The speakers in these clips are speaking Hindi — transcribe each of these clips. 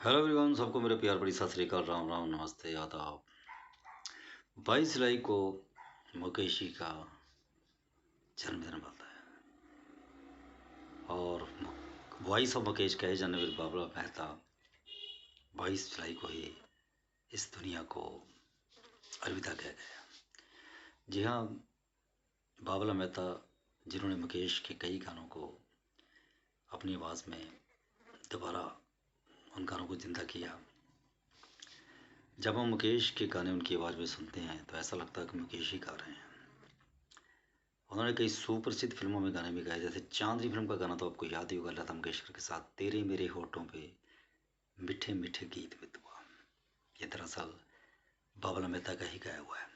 हेलो एवरीवन, सबको मेरे प्यार भरी सत श्री अकाल, राम राम, नमस्ते, आदाब। 22 जुलाई को मुकेश जी का जन्मदिन बनता है और वॉइस ऑफ मुकेश कहे जाने वाले बाबला मेहता 22 जुलाई को ही इस दुनिया को अलविदा कह गया। जी हाँ, बाबला मेहता जिन्होंने मुकेश के कई गानों को अपनी आवाज़ में दोबारा उन गानों को ज़िंदा किया। जब हम मुकेश के गाने उनकी आवाज़ में सुनते हैं तो ऐसा लगता है कि मुकेश ही गा रहे हैं। उन्होंने कई सुप्रसिद्ध फिल्मों में गाने भी गाए, जैसे चांदनी फिल्म का गाना तो आपको याद ही होगा, लता मंगेशकर के साथ, तेरे मेरे होठों पे मीठे मीठे गीत में दुआ। ये दरअसल बाबला मेहता का ही गाया हुआ है।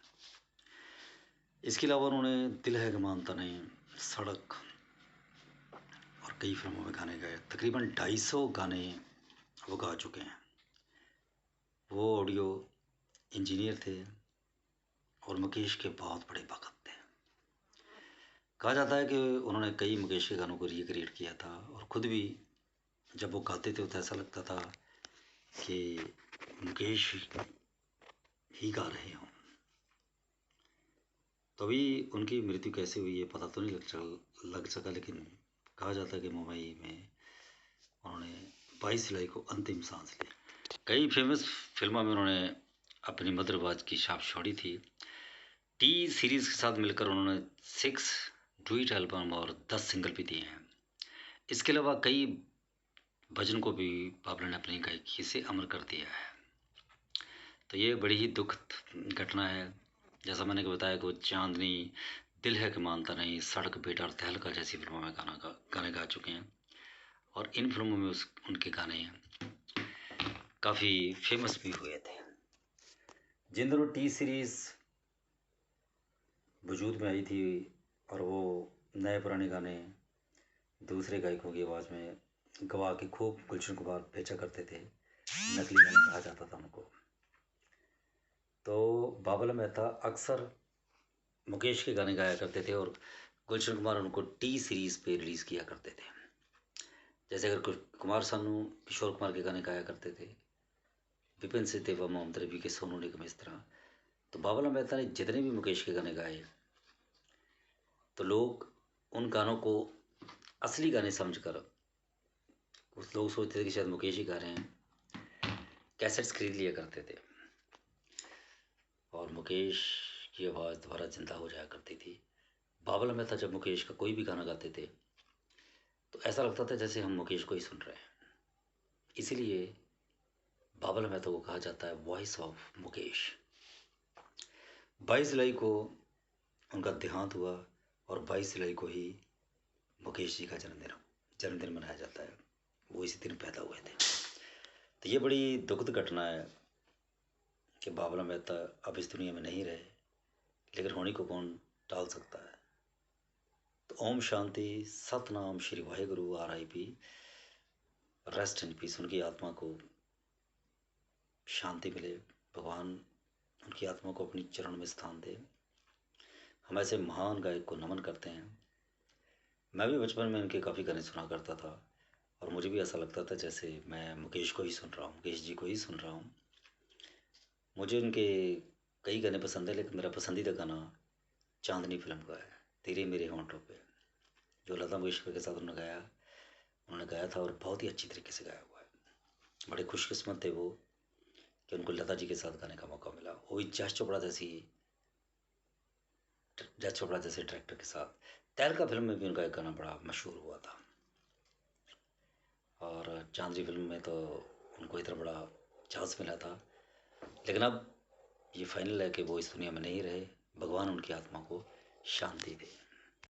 इसके अलावा उन्होंने दिल है कि मानता नहीं, सड़क और कई फिल्मों में गाने गाए। तकरीबन 250 गाने वो गा चुके हैं। वो ऑडियो इंजीनियर थे और मुकेश के बहुत बड़े भक्त थे। कहा जाता है कि उन्होंने कई मुकेश के गानों को रिक्रिएट किया था और ख़ुद भी जब वो गाते थे तो ऐसा लगता था कि मुकेश ही गा रहे हों। तभी उनकी मृत्यु कैसे हुई है पता तो नहीं लग सका, लेकिन कहा जाता है कि मुंबई में उन्होंने 22 जुलाई को अंतिम सांस ली। कई फेमस फिल्मों में उन्होंने अपनी मधुर आवाज़ की छाप छोड़ी थी। टी सीरीज़ के साथ मिलकर उन्होंने 6 डुएट एल्बम और 10 सिंगल भी दिए हैं। इसके अलावा कई भजन को भी बाबला ने अपनी गायकी से अमर कर दिया है। तो ये बड़ी ही दुखद घटना है। जैसा मैंने बताया कि वो चांदनी, दिल है कि मानता नहीं, सड़क, बेटा और तहलका जैसी फिल्मों में गाने गा चुके हैं और इन फिल्मों में उनके गाने काफ़ी फेमस भी हुए थे। जिन दिनों टी सीरीज़ वजूद में आई थी और वो नए पुराने गाने दूसरे गायकों की आवाज़ में गवा के खूब गुलशन कुमार बेचा करते थे, नकली गाने कहा जाता था उनको। तो बाबला मेहता अक्सर मुकेश के गाने गाया करते थे और गुलशन कुमार उनको टी सीरीज़ पे रिलीज़ किया करते थे। जैसे अगर कुमार सानू किशोर कुमार के गाने गाया करते थे, विपिन सिंह देवा, मोहम्मद रफ़ी के, सोनू निगम, इस तरह। तो बाबला मेहता ने जितने भी मुकेश के गाने गाए तो लोग उन गानों को असली गाने समझकर, कुछ लोग सोचते थे कि शायद मुकेश ही गा रहे हैं, कैसेट्स खरीद लिया करते थे और मुकेश की आवाज़ दोबारा जिंदा हो जाया करती थी। बाबला मेहता जब मुकेश का कोई भी गाना गाते थे तो ऐसा लगता था जैसे हम मुकेश को ही सुन रहे हैं। इसीलिए बाबला मेहता को कहा जाता है वॉइस ऑफ मुकेश। 22 जुलाई को उनका देहांत हुआ और 22 जुलाई को ही मुकेश जी का जन्मदिन मनाया जाता है। वो इसी दिन पैदा हुए थे। तो ये बड़ी दुखद घटना है कि बाबला मेहता अब इस दुनिया में नहीं रहे, लेकिन होने को कौन टाल सकता है। तो ओम शांति, Satnam Shri Waheguru, RIP, rest in peace. उनकी आत्मा को शांति मिले, भगवान उनकी आत्मा को अपनी चरण में स्थान दे। हम ऐसे महान गायक को नमन करते हैं। मैं भी बचपन में उनके काफ़ी गाने सुना करता था और मुझे भी ऐसा लगता था जैसे मैं मुकेश को ही सुन रहा हूँ, मुकेश जी को ही सुन रहा हूँ। मुझे उनके कई गाने पसंद है, लेकिन मेरा पसंदीदा गाना चांदनी फिल्म का है, तेरे मेरे होंठों पे, जो लता मंगेशकर के साथ उन्होंने गाया था और बहुत ही अच्छी तरीके से गाया हुआ है। बड़े खुशकिस्मत थे वो कि उनको लता जी के साथ गाने का मौका मिला, वो भी जस चोपड़ा जैसे डायरेक्टर के साथ। तहलका फिल्म में भी उनका एक गाना बड़ा मशहूर हुआ था और चांदनी फिल्म में तो उनको इतना बड़ा चांस मिला था। लेकिन अब ये फाइनल है कि वो इस दुनिया में नहीं रहे। भगवान उनकी आत्मा को शांति दे।